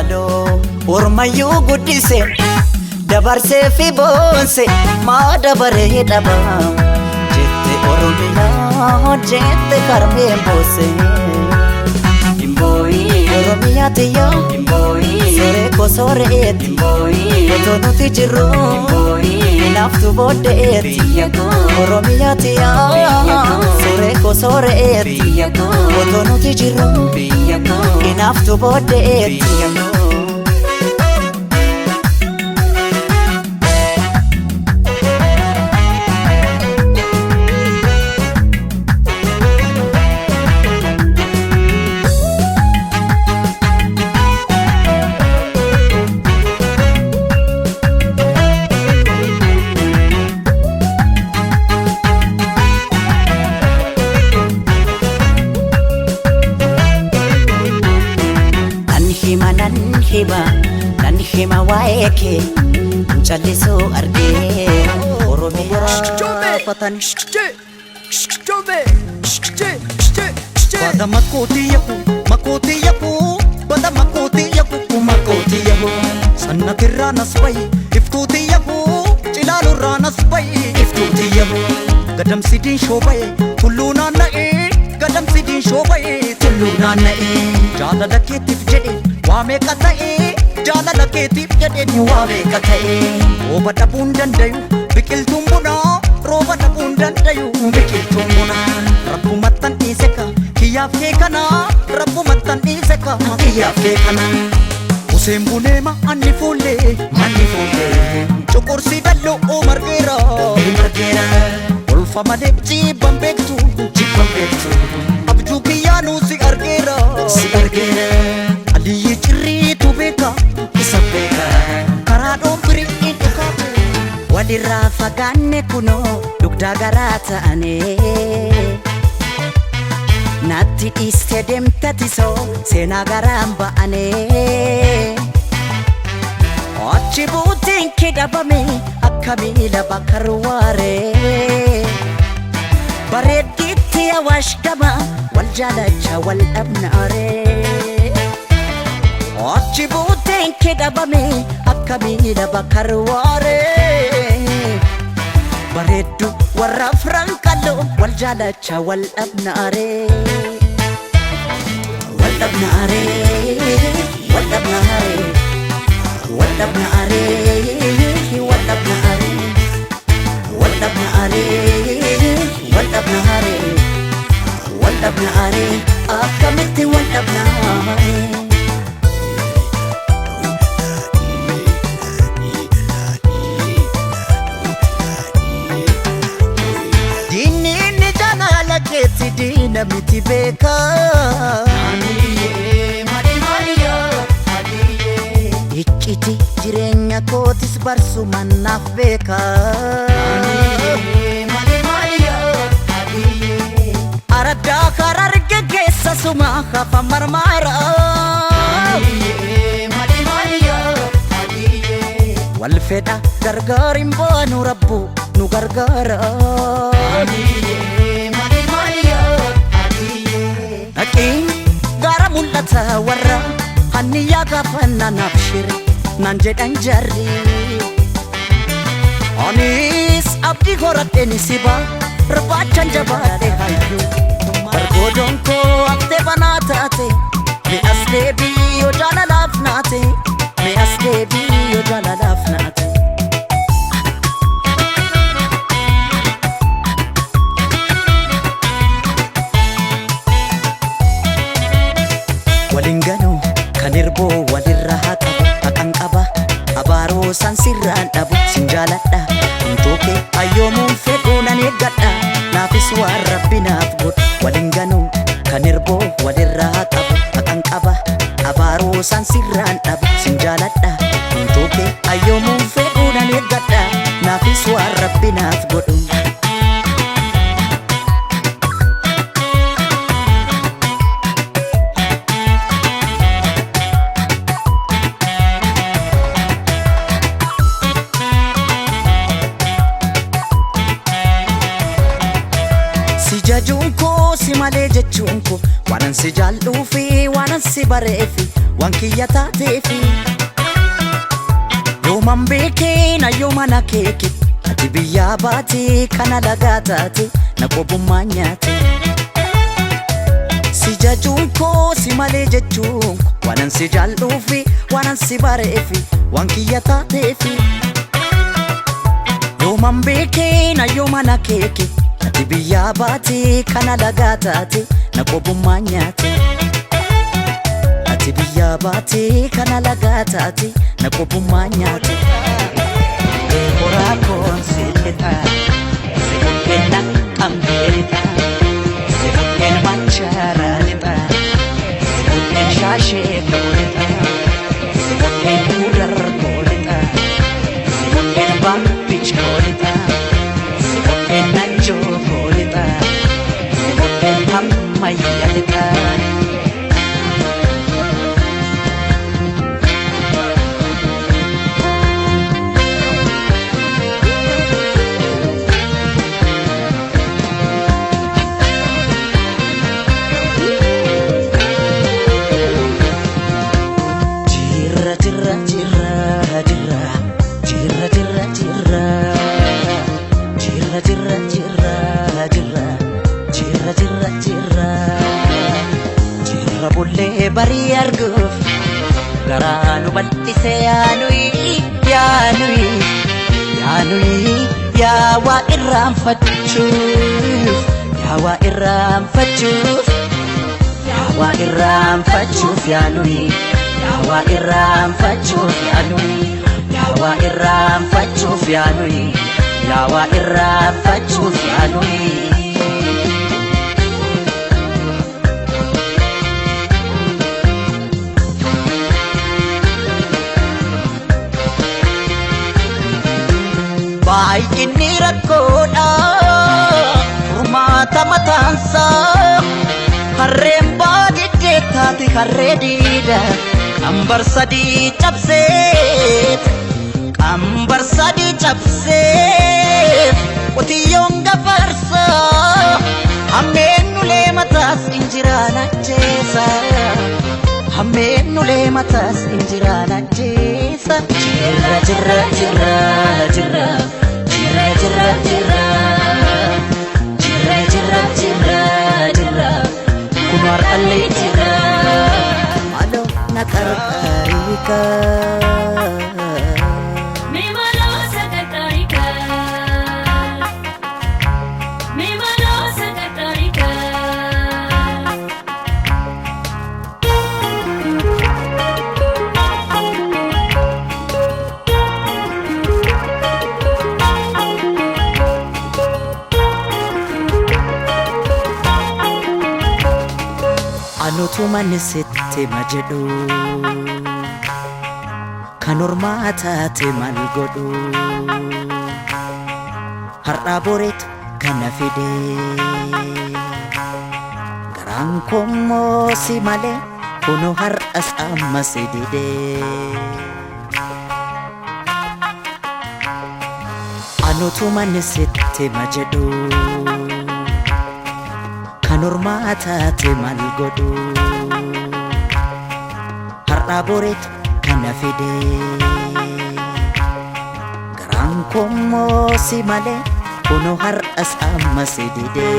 haadhoo ormayyuu guddise dabarsee fi boonse maa dabaree dhaba jette Oromiyaa jette karmeen boose Oromiyaa tiyya sore ko soreeti otoo nuti jirru naaftu booddeeti Oromiyaa tiyya sore ko soreeti otoo nuti jirru naaftu booddeeti nan hima waa'ee kee callisuu argee Oromiyaa fatan Bada makooti yaku bada makooti yaku sannatirraa nas bayi iftuuti yaku cilaalurraa nas bayi iftuuti yaku gadamsidiin shoobaye tulluu naanna'ee gadamsidiin shoobaye tulluu naanna'ee jaalala keetiif jedhe waa meeqa ta'ee jaalala keetiif jedheni waa meeqa ta'ee rooba dhabuun dandayu biqiltuun bunaa rooba dhabuun dandayu biqiltuun bunaa rabbumattan dhiise ka kiyyaaf kee kana rabbumattan dhiise ka kiyyaaf kee kana Useen bunee ma'anni fuullee cuqursi dalloo margeera olfa malee jibban beektu abjuu kiyyaanuu si argeera Aliyyi cirriitu beeka isa beeka karaa dhoombirii dhukaate walirraa fagaanne kunoo dugdaa garaa ta'ane naatti dhiiste deemtatisoo seenaa garaan ba'ane achi buutiin kee dhabame akka miila bakka ruwaaree bareeddiitti awaash gama wal jaalacha wal dhabnaaree achi buutiin kee dhabame akka miila bakka ruwaaree bareeddu warra afran qal'oo wal jaalacha wal dhabnaaree wal dhabnaaree wal dhabnaaree wal dhabnaaree wal dhabnaaree wal dhabnaaree wal dhabnaaree wal dhabnaaree akkamitti wal dhabnaaree Dina miti beka Icciti jireenya kootis barsuman naaf beeka Araddaa karaa argaggeessa suma hafa marmaara Wal fedha gargaarin baanu rabbu nu gargaara Gara mul'ata warra hanniyaa gaafanna naaf shire naan jedhan jarri Anis abdii horadheni siba barbaachan jabaadhe hayyuu bargoodoon koo haftee banaa taate mee as deebii yoo jaalalaaf naate mee as deebii yoo jaalalaaf naate Walinganu kan irboo walirra haqan qaba abaaroo san sirraan dhabu sin jaaladha Intooke ayyoomuun fedhuu nan eeggadha naafis waan rabbi naaf godhu Walinganu kan irboo walirra haqan qaba abaaroo san sirraan dhabu sin jaaladha Intooke ayyoomuun fedhuu nan eeggadha naafis waan rabbi naaf godhu Jajuun koo si malee jechuun koo waanan si jaalluu fi waanan si bareefi waan kiyya taateefi yooman beekee na yoomana keeke ati biyyaa baatee kana lagaa taate na qobummaa nyaate si jajuun koo si malee jechuun koo waanan si jaalluufi waanan si bareefi waan kiyya taateefi yooman beekee na yoomana keeke ati biyyaa baatee kana lagaa taate na qobummaa nyaate ati biyyaa baatee kana lagaa taate na qobummaa nyaate horaa koon si leta si bukkeen naqqambee leta si bukkeen manchaara leta si bukkeen shaashee koo leta si bukkeen kuurar koo leta si bukkeen baambich koo leta si bukkeen nanjoo koo leta si bukkeen hammayya leta Bulle bari arguf garanu bal'ise yaanui yaawa irraanfachuuf yaawa irraanfachuuf yaawa irraanfachuuf yaanui yaawa irraanfachuuf yaanui yaawa irraanfachuuf yaanui yaawa irraanfachuuf yaanui baay'inni rakkoodha furmaata mataansa harreen baadiddee taate harree diida qambar sadii cabseef qotiyyoon gafarsa hammeennulee mataas injiraan ajjeesa hammeennulee mataas injiraan ajjeesa jirra jirra jirra jirra jirra jirra jirra jirra jirra jirra kumar allee jirra malo na qarqarika me malo sakatarika me malo sakatarika anutu manisitti majedhu kan ormaa taate mal godhu har'aa boreetu kana fide garaan kommoo si malee kunoo har'as amma si dide anutu manisitti majedhu kan ormaa taate mal godhu har'aa boreetu kana fide garaan kommoo si malee kunoo har'as amma si dide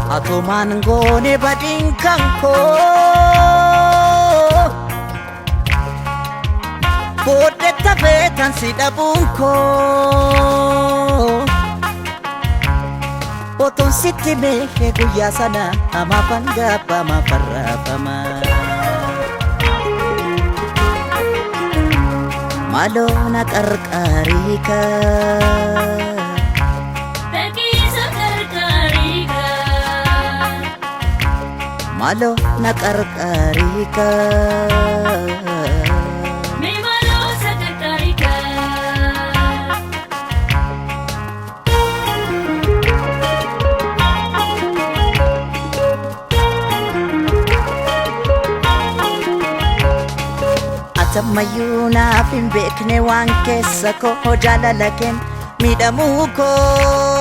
atomaan goone badiin kan koo booddee tafeetan si dhabuun koo otoon sitti beekee guyyaa sana amaafan gabbama farraafama maloo na qarqarika malo na qarqarika me malo sakatarika atammayyuu naaf hin beekne waan keessa koo jaalala keen miidhamuu koo